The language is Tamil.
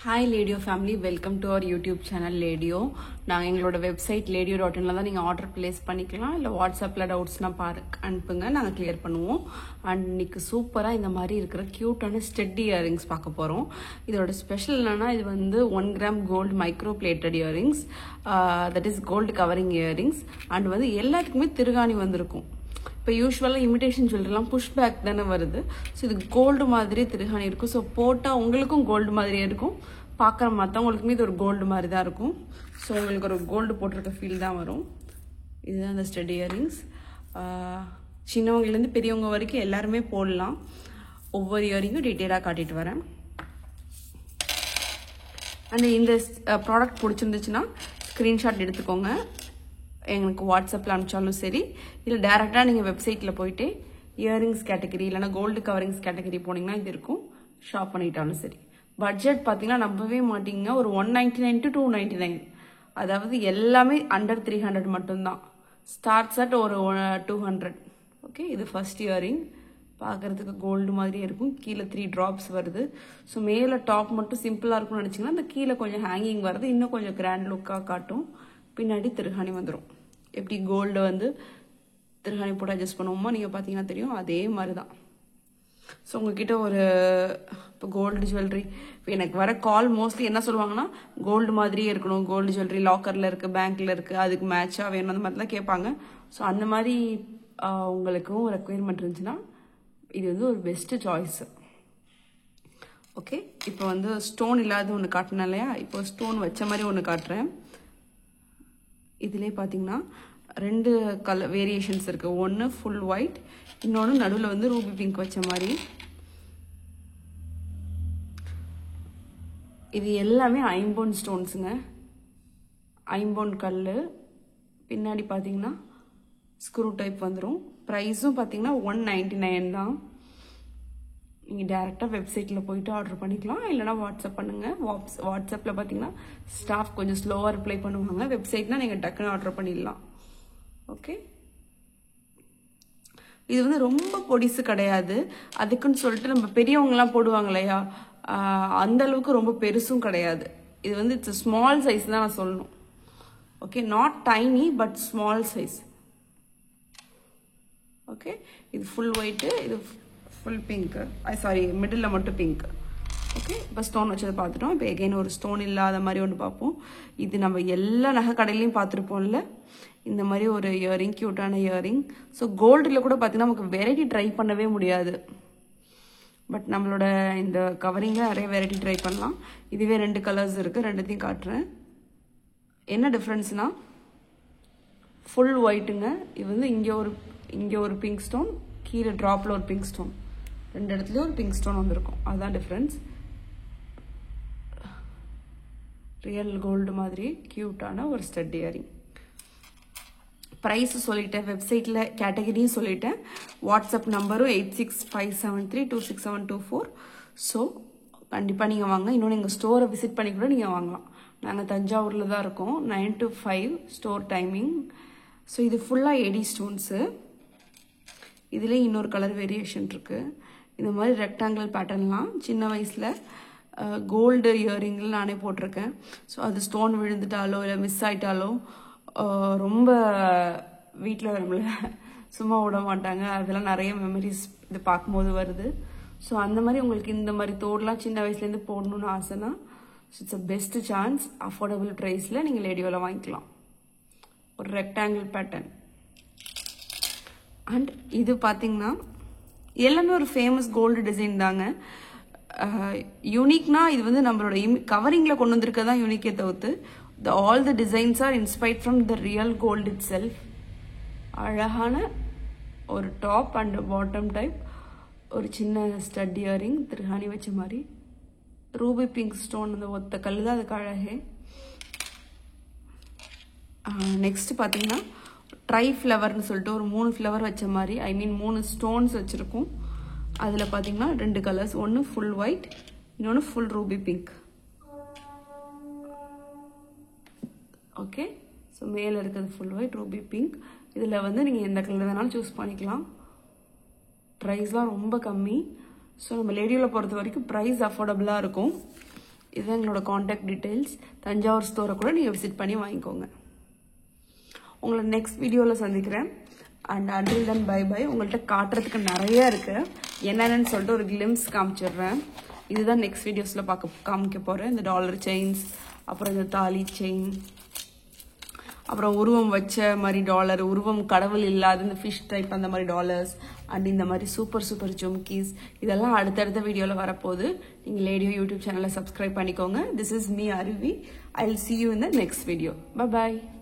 Hi Ladio family, welcome to our YouTube channel Ladio. நாங்க எங்களோட வெப்சைட் ladio.in தான் நீங்க ஆர்டர் பிளேஸ் பண்ணிக்கலாம். இல்ல வாட்ஸ்அப்ல டவுட்ஸ்னா அனுப்புங்க, நாங்க கிளியர் பண்ணுவோம். அண்ட் இன்னைக்கு சூப்பரா இந்த மாதிரி இருக்கிற கியூட்டான ஸ்டெட்டி இயரிங்ஸ் பார்க்க போறோம். இதோட ஸ்பெஷல் என்னன்னா இது வந்து 1 gram gold micro plated earrings, that is gold covering earrings. And வந்து எல்லாத்துக்குமே திருகாணி வந்திருக்கும். இப்போ யூஸ்வலாக இமிடேஷன் ஜுவல்லரிலாம் புஷ் பேக் தானே வருது. ஸோ இது கோல்டு மாதிரி திருகாணி இருக்கும். ஸோ போட்டால் உங்களுக்கும் கோல்டு மாதிரியே இருக்கும், பார்க்குற மற்றவங்களுக்குமே இது ஒரு கோல்டு மாதிரி தான் இருக்கும். ஸோ உங்களுக்கு ஒரு கோல்டு போட்டிருக்க ஃபீல் தான் வரும். இதுதான் அந்த ஸ்டெடி இயரிங்ஸ். சின்னவங்கலேருந்து பெரியவங்க வரைக்கும் எல்லாருமே போடலாம். ஒவ்வொரு இயரிங்கும் டீட்டெயிலாக காட்டிட்டு வரேன். அண்ட் இந்த ப்ராடக்ட் பிடிச்சிருந்துச்சுன்னா ஸ்க்ரீன்ஷாட் எடுத்துக்கோங்க, எங்களுக்கு வாட்ஸ்அப்பில் அனுப்பிச்சாலும் சரி, இல்லை டேரெக்டாக நீங்கள் வெப்சைட்டில் போயிட்டு இயரிங்ஸ் கேட்டகரி இல்லைனா கோல்டு கவரிங்ஸ் கேட்டகரி போனீங்கன்னா இது இருக்கும், ஷாப் பண்ணிட்டாலும் சரி. பட்ஜெட் பார்த்தீங்கன்னா நம்பவே மாட்டீங்க, ஒரு 199 to 299, அதாவது எல்லாமே அண்டர் 300 மட்டும்தான். ஸ்டார்ட்ஸ் அட் ஒரு 200. ஓகே, இது ஃபர்ஸ்ட் இயரிங். பார்க்குறதுக்கு கோல்டு மாதிரியே இருக்கும். கீழே 3 ட்ராப்ஸ் வருது. ஸோ மேலே டாப் மட்டும் சிம்பிளாக இருக்கும்னு நினச்சிங்கன்னா அந்த கீழே கொஞ்சம் ஹேங்கிங் வருது, இன்னும் கொஞ்சம் கிராண்ட் லுக்காக காட்டும். பின்னாடி திருகாணி வந்துடும். எப்படி கோல்டு வந்து திருகாணி போட்டு அட்ஜஸ்ட் பண்ணுவோமோ நீங்கள் பார்த்தீங்கன்னா தெரியும், அதே மாதிரி தான். ஸோ உங்ககிட்ட ஒரு இப்போ கோல்டு ஜுவல்லரி, இப்போ எனக்கு வர கால் மோஸ்ட்லி என்ன சொல்லுவாங்கன்னா கோல்டு மாதிரியே இருக்கணும், கோல்டு ஜுவல்லரி லாக்கரில் இருக்குது, பேங்க்கில் இருக்குது, அதுக்கு மேட்சாக வேணும், அந்த மாதிரி தான் கேட்பாங்க. ஸோ அந்த மாதிரி உங்களுக்கும் ரெக்குயர்மெண்ட் இருந்துச்சுன்னா இது வந்து ஒரு பெஸ்ட்டு சாய்ஸு. ஓகே, இப்போ வந்து ஸ்டோன் இல்லாத ஒன்று காட்டினேன் இல்லையா, இப்போ ஸ்டோன் வச்ச மாதிரி ஒன்று காட்டுறேன். இதிலே பார்த்தீங்கன்னா 2 கலர் வேரியேஷன்ஸ் இருக்குது. ஒன்று ஃபுல் ஒயிட், இன்னொன்று நடுவில் வந்து ரூபி பிங்க் வச்ச மாதிரி. இது எல்லாமே ஐம்போன் ஸ்டோன்ஸுங்க, ஐம்போன் கல். பின்னாடி பார்த்தீங்கன்னா ஸ்க்ரூ டைப் வந்துடும். ப்ரைஸும் பார்த்தீங்கன்னா 199 தான். நீங்கள் டேரெக்டாக வெப்சைட்டில் போயிட்டு ஆர்டர் பண்ணிக்கலாம், இல்லைனா வாட்ஸ்அப் பண்ணுங்கள். வாட்ஸ்அப்பில் பார்த்தீங்கன்னா ஸ்டாஃப் கொஞ்சம் ஸ்லோவாக ரிப்ளை பண்ணுவாங்க, வெப்சைட்னா நீங்கள் டக்குன்னு ஆர்டர் பண்ணிடலாம். ஓகே, இது வந்து ரொம்ப பொடிசு கிடையாது, அதுக்குன்னு சொல்லிட்டு நம்ம பெரியவங்கலாம் போடுவாங்க இல்லையா, அந்த அளவுக்கு ரொம்ப பெருசும் கிடையாது. இது வந்து இட்ஸ் ஸ்மால் சைஸ் தான் நான் சொல்லணும். Okay, not tiny but small size. Okay, இது ஃபுல் ஒயிட்டு, இது ஃபுல் பிங்க்கு, சாரி மிடில் மட்டும் பிங்க். ஓகே, இப்போ ஸ்டோன் வச்சதை பார்த்துட்டோம். இப்போ எகைன் ஒரு ஸ்டோன் இல்லாத மாதிரி ஒன்று பார்ப்போம். இது நம்ம எல்லா நகை கடையிலையும் பார்த்துருப்போம்ல, இந்த மாதிரி ஒரு இயரிங், க்யூட்டான இயரிங். ஸோ கோல்டில் கூட பார்த்தீங்கன்னா நமக்கு வெரைட்டி ட்ரை பண்ணவே முடியாது, பட் நம்மளோட இந்த கவரிங்கில் நிறைய வெரைட்டி ட்ரை பண்ணலாம். இதுவே 2 கலர்ஸ் இருக்குது, ரெண்டுத்தையும் காட்டுறேன். என்ன டிஃப்ரென்ஸ்னால் ஃபுல் ஒயிட்டுங்க, இது வந்து இங்கே ஒரு பிங்க் ஸ்டோன், கீழே ட்ராப்பில் ஒரு பிங்க் ஸ்டோன், 2 இடத்துலையும் ஒரு பிங்க் ஸ்டோன் வந்திருக்கும், அதுதான் டிஃப்ரென்ஸ். ரியல் கோல்டு மாதிரி க்யூட்டான ஒரு ஸ்டட் இயரிங். ப்ரைஸ் சொல்லிட்டேன், வெப்சைட்டில் கேட்டகரியும் சொல்லிட்டேன், வாட்ஸ்அப் நம்பரும் 8657326724. ஸோ கண்டிப்பாக நீங்கள் வாங்க. இன்னொன்று எங்கள் ஸ்டோரை விசிட் பண்ணி கூட நீங்கள் வாங்கலாம். நாங்கள் தஞ்சாவூரில் தான் இருக்கோம், 9 to 5 ஸ்டோர் டைமிங். ஸோ இது ஃபுல்லாக ஏடி ஸ்டோன்ஸு. இதுலேயே இன்னொரு கலர் வேரியேஷன் இருக்குது. இந்த மாதிரி ரெக்டாங்கிள் பேட்டர்ன்லாம் சின்ன வயசில் கோல்டு இயரிங்கில் நானே போட்டிருக்கேன். ஸோ அது ஸ்டோன் விழுந்துட்டாலோ இல்லை மிஸ் ஆகிட்டாலோ ரொம்ப வீட்டில் நம்மள சும்மா விட மாட்டாங்க. அதெல்லாம் நிறைய மெமரிஸ் இது பார்க்கும்போது வருது. ஸோ அந்த மாதிரி உங்களுக்கு இந்த மாதிரி தோடெலாம் சின்ன வயசுலேருந்து போடணுன்னு ஆசைன்னா it's a best chance. Affordable ப்ரைஸில் நீங்கள் லேடியோவில் வாங்கிக்கலாம். ஒரு ரெக்டாங்கிள் பேட்டர்ன். அண்ட் இது பார்த்தீங்கன்னா எல்லாமே ஒரு ஃபேமஸ் கோல்டு டிசைன் தாங்க. யூனிக்னா இது வந்து நம்மளோட கவரிங்கில் கொண்டு வந்திருக்க தான் யூனிக்கே தவிர்த்து all the designs are inspired from the real gold itself. அழகான ஒரு டாப் அண்ட் பாட்டம் டைப், ஒரு சின்ன ஸ்டட் இயரிங் திருகாணி வச்ச மாதிரி, ரூபி பிங்க் ஸ்டோன், அந்த ஒத்த கல் தான் அதுக்கு அழகே. நெக்ஸ்ட் பார்த்தீங்கன்னா ட்ரை ஃப்ளவர்னு சொல்லிட்டு ஒரு 3 ஃப்ளவர் வச்ச மாதிரி, 3 ஸ்டோன்ஸ் வச்சுருக்கோம். அதில் பார்த்தீங்கன்னா 2 கலர்ஸ், ஒன்று ஃபுல் ஒயிட், இன்னொன்று full Ruby pink. Okay, so மேலே இருக்கிறது ஃபுல் ஒயிட், ரூபி பிங்க். இதில் வந்து நீங்கள் எந்த கலர் வேணாலும் சூஸ் பண்ணிக்கலாம். ப்ரைஸ்லாம் ரொம்ப கம்மி. ஸோ நம்ம லேடியோவில் பொறுத்த வரைக்கும் ப்ரைஸ் அஃபோர்டபுளாக இருக்கும். இதுதான் எங்களோட காண்டாக்ட் டீட்டெயில்ஸ். தஞ்சாவூர் ஸ்டோரை கூட நீங்கள் விசிட் பண்ணி வாங்கிக்கோங்க. உங்களை நெக்ஸ்ட் வீடியோவில் சந்திக்கிறேன். And until then bye bye. உங்கள்கிட்ட காட்டுறதுக்கு நிறைய இருக்குது. என்னென்னு சொல்லிட்டு ஒரு கிளிம்ஸ் காமிச்சிடுறேன். இதுதான் நெக்ஸ்ட் வீடியோஸில் காமிக்க போகிறேன். இந்த டாலர் செயின்ஸ், அப்புறம் இந்த தாலி செயின், அப்புறம் உருவம் வச்ச மாதிரி டாலர், உருவம் கடவுள் இல்லாத இந்த ஃபிஷ் டைப் அந்த மாதிரி டாலர்ஸ், அண்ட் இந்த மாதிரி சூப்பர் ஜும்கீஸ், இதெல்லாம் அடுத்தடுத்த வீடியோவில் வரப்போகுது. நீங்கள் லேடியோ யூடியூப் சேனலை சப்ஸ்கிரைப் பண்ணிக்கோங்க. திஸ் இஸ் மீ அருவி. I will see you in the next video. Bye bye.